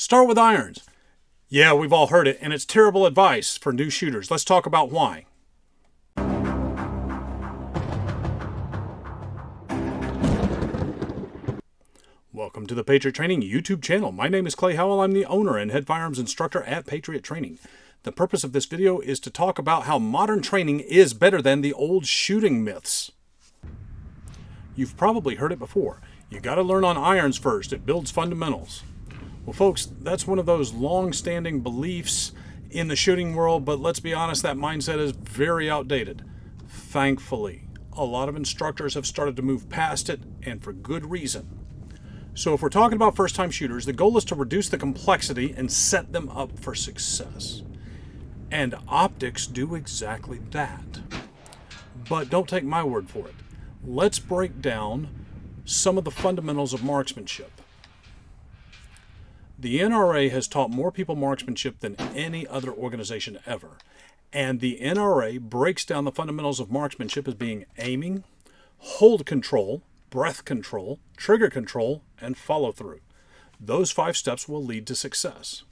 Start with irons. Yeah, we've all heard it, and it's terrible advice for new shooters. Let's talk about why. Welcome to the Patriot Training YouTube channel. My name is Clay Howell. I'm the owner and head firearms instructor at Patriot Training. The purpose of this video is to talk about how modern training is better than the old shooting myths. You've probably heard it before. You got to learn on irons first. It builds fundamentals. Well, folks, that's one of those long-standing beliefs in the shooting world, but let's be honest, that mindset is very outdated. Thankfully, a lot of instructors have started to move past it, and for good reason. So if we're talking about first-time shooters, the goal is to reduce the complexity and set them up for success. And optics do exactly that. But don't take my word for it. Let's break down some of the fundamentals of marksmanship. The NRA has taught more people marksmanship than any other organization ever. And the NRA breaks down the fundamentals of marksmanship as being aiming, hold control, breath control, trigger control, and follow through. Those 5 steps will lead to success.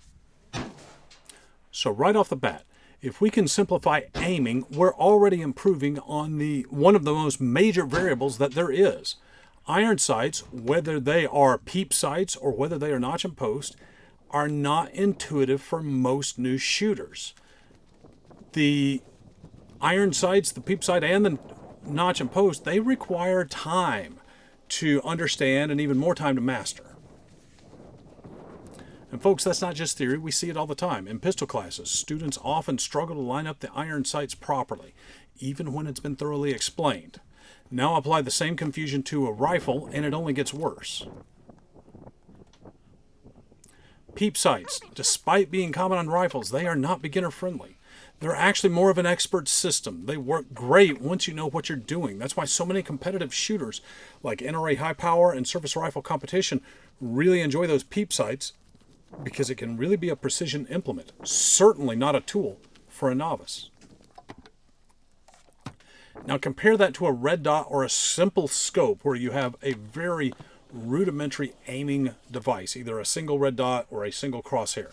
So right off the bat, if we can simplify aiming, we're already improving on one of the most major variables that there is. Iron sights, whether they are peep sights or whether they are notch and post, are not intuitive for most new shooters. The iron sights, the peep sight, and the notch and post, they require time to understand and even more time to master. And folks, that's not just theory. We see it all the time. In pistol classes, students often struggle to line up the iron sights properly, even when it's been thoroughly explained. Now apply the same confusion to a rifle, and it only gets worse. Peep sights, despite being common on rifles, they are not beginner-friendly. They're actually more of an expert system. They work great once you know what you're doing. That's why so many competitive shooters, like NRA high power and surface rifle competition, really enjoy those peep sights because it can really be a precision implement. Certainly not a tool for a novice. Now compare that to a red dot or a simple scope where you have a very rudimentary aiming device, either a single red dot or a single crosshair.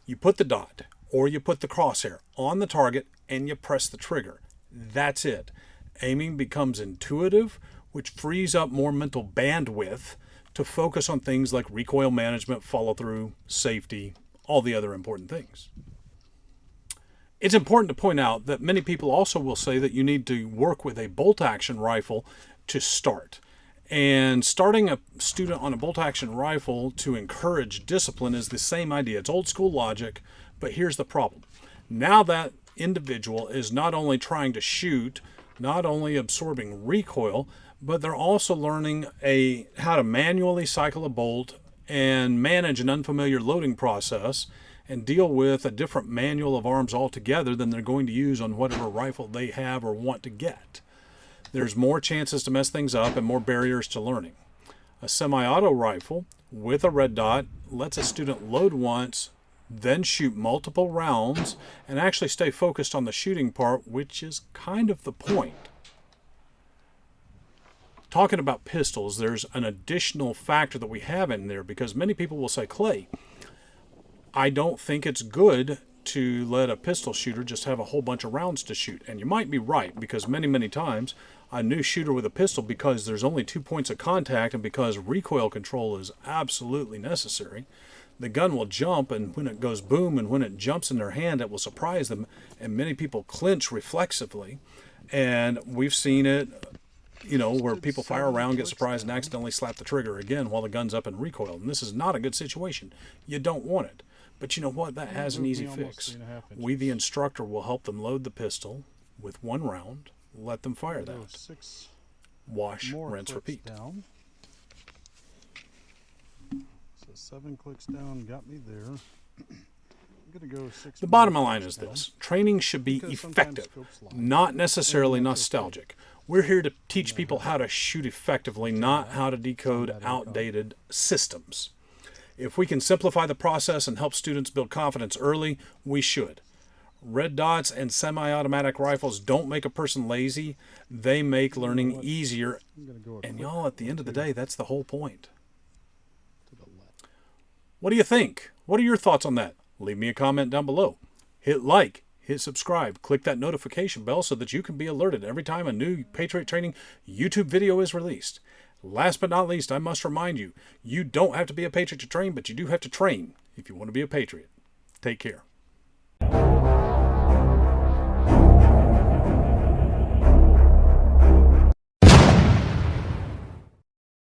You put the dot or you put the crosshair on the target and you press the trigger. That's it. Aiming becomes intuitive, which frees up more mental bandwidth to focus on things like recoil management, follow-through, safety, all the other important things. It's important to point out that many people also will say that you need to work with a bolt-action rifle to start. And starting a student on a bolt-action rifle to encourage discipline is the same idea. It's old-school logic, but here's the problem. Now that individual is not only trying to shoot, not only absorbing recoil, but they're also learning how to manually cycle a bolt and manage an unfamiliar loading process and deal with a different manual of arms altogether than they're going to use on whatever rifle they have or want to get. There's more chances to mess things up and more barriers to learning. A semi-auto rifle with a red dot lets a student load once, then shoot multiple rounds, and actually stay focused on the shooting part, which is kind of the point. Talking about pistols, there's an additional factor that we have in there because many people will say, Clay, I don't think it's good to let a pistol shooter just have a whole bunch of rounds to shoot. And you might be right, because many times a new shooter with a pistol, because there's only 2 points of contact and because recoil control is absolutely necessary, the gun will jump, and when it goes boom and when it jumps in their hand, it will surprise them. And many people clinch reflexively. And we've seen it, where people fire a round, get surprised, and accidentally slap the trigger again while the gun's up in recoil. And this is not a good situation. You don't want it. But you know what? That has an easy fix. We, the instructor, will help them load the pistol with 1 round, let them fire that. Wash, rinse, repeat. Down. So 7 clicks down got me there. I'm going to go 6. The bottom line is this. Training should be effective, not necessarily nostalgic. We're here to teach people how to shoot effectively, not how to decode outdated systems. If we can simplify the process and help students build confidence early, we should. Red dots and semi-automatic rifles don't make a person lazy. They make learning easier. And y'all, at the end of the day, that's the whole point. What do you think? What are your thoughts on that? Leave me a comment down below. Hit like, hit subscribe, click that notification bell so that you can be alerted every time a new Patriot Training YouTube video is released. Last but not least, I must remind you, you don't have to be a Patriot to train, but you do have to train if you want to be a Patriot. Take care.